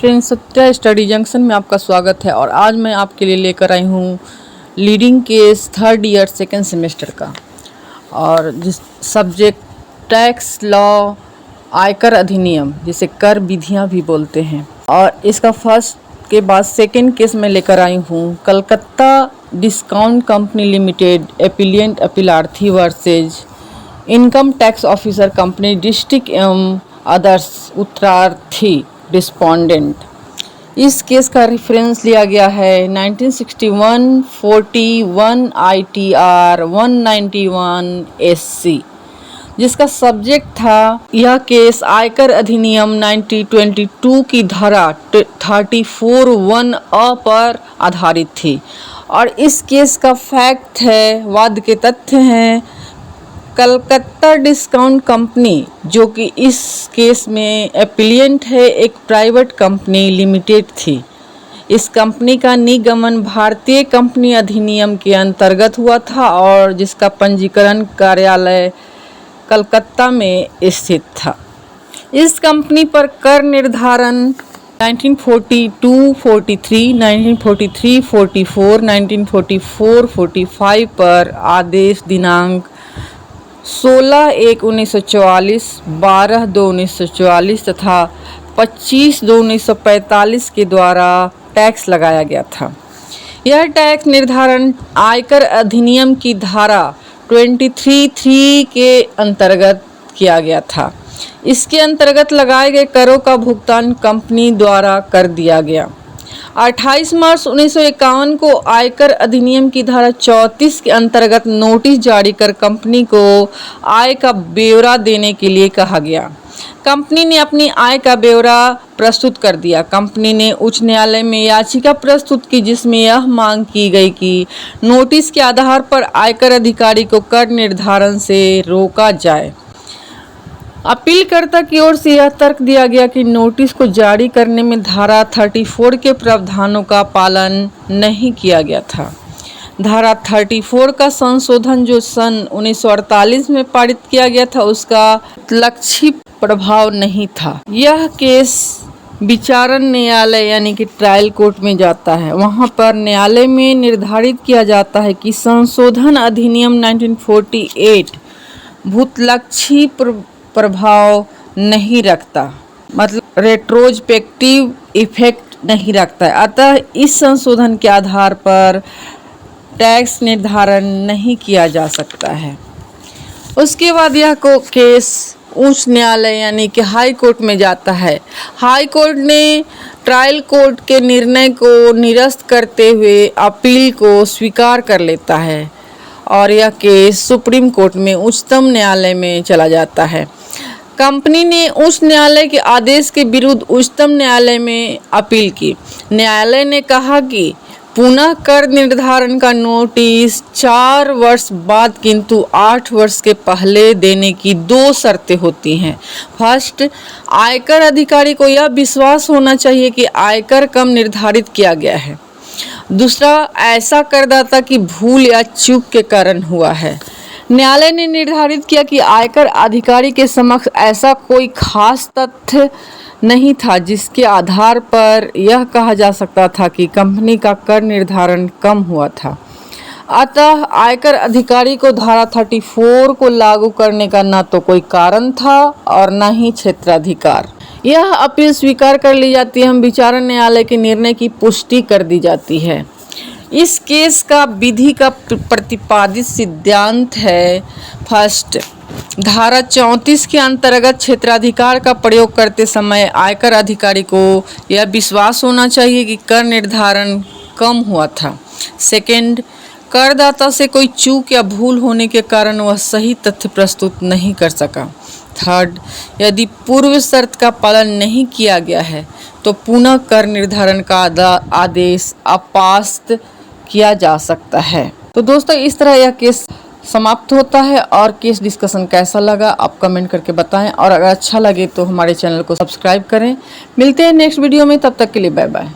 Friends, Satya study junction में आपका स्वागत है। और आज मैं आपके लिए लेकर आई हूँ leading case third year second semester का, और जिस सब्जेक्ट टैक्स लॉ, आयकर अधिनियम, जिसे कर विधियाँ भी बोलते हैं। और इसका फर्स्ट के बाद सेकेंड केस में लेकर आई हूँ Calcutta discount company limited appellant अपीलार्थी versus income tax officer company district एवं अदर्स उत्तरार्थी रिस्पोंडेंट। इस केस का रेफरेंस लिया गया है 1961 41 ITR 191 SC, जिसका सब्जेक्ट था, यह केस आयकर अधिनियम 1922 की धारा 34(1)(a) पर आधारित थी। और इस केस का फैक्ट है, वाद के तथ्य हैं, कलकत्ता डिस्काउंट कंपनी, जो कि इस केस में एपिलियंट है, एक प्राइवेट कंपनी लिमिटेड थी। इस कंपनी का निगमन भारतीय कंपनी अधिनियम के अंतर्गत हुआ था और जिसका पंजीकरण कार्यालय कलकत्ता में स्थित था। इस कंपनी पर कर निर्धारण 1942, 43, 1943, 44, 1944, 45 पर आदेश दिनांक 16/1/1944, 12/2/1944 तथा 25/2/1945 के द्वारा टैक्स लगाया गया था। यह टैक्स निर्धारण आयकर अधिनियम की धारा 23(3) के अंतर्गत किया गया था। इसके अंतर्गत लगाए गए करों का भुगतान कंपनी द्वारा कर दिया गया। 28 मार्च 1951 को आयकर अधिनियम की धारा 34 के अंतर्गत नोटिस जारी कर कंपनी को आय का ब्यौरा देने के लिए कहा गया। कंपनी ने अपनी आय का ब्यौरा प्रस्तुत कर दिया। कंपनी ने उच्च न्यायालय में याचिका प्रस्तुत की, जिसमें यह मांग की गई कि नोटिस के आधार पर आयकर अधिकारी को कर निर्धारण से रोका जाए। अपीलकर्ता की ओर से यह तर्क दिया गया कि नोटिस को जारी करने में धारा 34 के प्रावधानों का पालन नहीं किया गया था। धारा 34 का संशोधन जो सन 1948 में पारित किया गया था, उसका लक्षी प्रभाव नहीं था। यह केस विचारण न्यायालय यानी कि ट्रायल कोर्ट में जाता है। वहां पर न्यायालय में निर्धारित किया जाता है कि संशोधन अधिनियम 1948 भूतलक्षी प्रभाव नहीं रखता, मतलब रेट्रोस्पेक्टिव इफेक्ट नहीं रखता है। अतः इस संशोधन के आधार पर टैक्स निर्धारण नहीं किया जा सकता है। उसके बाद यह केस उच्च न्यायालय यानी कि हाई कोर्ट में जाता है। हाई कोर्ट ने ट्रायल कोर्ट के निर्णय को निरस्त करते हुए अपील को स्वीकार कर लेता है और यह केस सुप्रीम कोर्ट में उच्चतम न्यायालय में चला जाता है। कंपनी ने उच्च न्यायालय के आदेश के विरुद्ध उच्चतम न्यायालय में अपील की। न्यायालय ने कहा कि पुनः कर निर्धारण का नोटिस 4 वर्ष बाद किंतु 8 वर्ष के पहले देने की 2 शर्तें होती हैं। फर्स्ट, आयकर अधिकारी को यह विश्वास होना चाहिए कि आयकर कम निर्धारित किया गया है। दूसरा, ऐसा करदाता की भूल या चूक के कारण हुआ है। न्यायालय ने निर्धारित किया कि आयकर अधिकारी के समक्ष ऐसा कोई खास तथ्य नहीं था जिसके आधार पर यह कहा जा सकता था कि कंपनी का कर निर्धारण कम हुआ था। अतः आयकर अधिकारी को धारा 34 को लागू करने का न तो कोई कारण था और न ही क्षेत्राधिकार। यह अपील स्वीकार कर ली जाती है। हम विचारण न्यायालय के निर्णय की पुष्टि कर दी जाती है। इस केस का विधि का प्रतिपादित सिद्धांत है, फर्स्ट, धारा 34 के अंतर्गत क्षेत्राधिकार का प्रयोग करते समय आयकर अधिकारी को यह विश्वास होना चाहिए कि कर निर्धारण कम हुआ था। सेकंड, करदाता से कोई चूक या भूल होने के कारण वह सही तथ्य प्रस्तुत नहीं कर सका। थर्ड, यदि पूर्व शर्त का पालन नहीं किया गया है तो पुनः कर निर्धारण का आदेश अपास्त किया जा सकता है। तो दोस्तों, इस तरह यह केस समाप्त होता है। और केस डिस्कशन कैसा लगा आप कमेंट करके बताएं, और अगर अच्छा लगे तो हमारे चैनल को सब्सक्राइब करें। मिलते हैं नेक्स्ट वीडियो में, तब तक के लिए बाय बाय।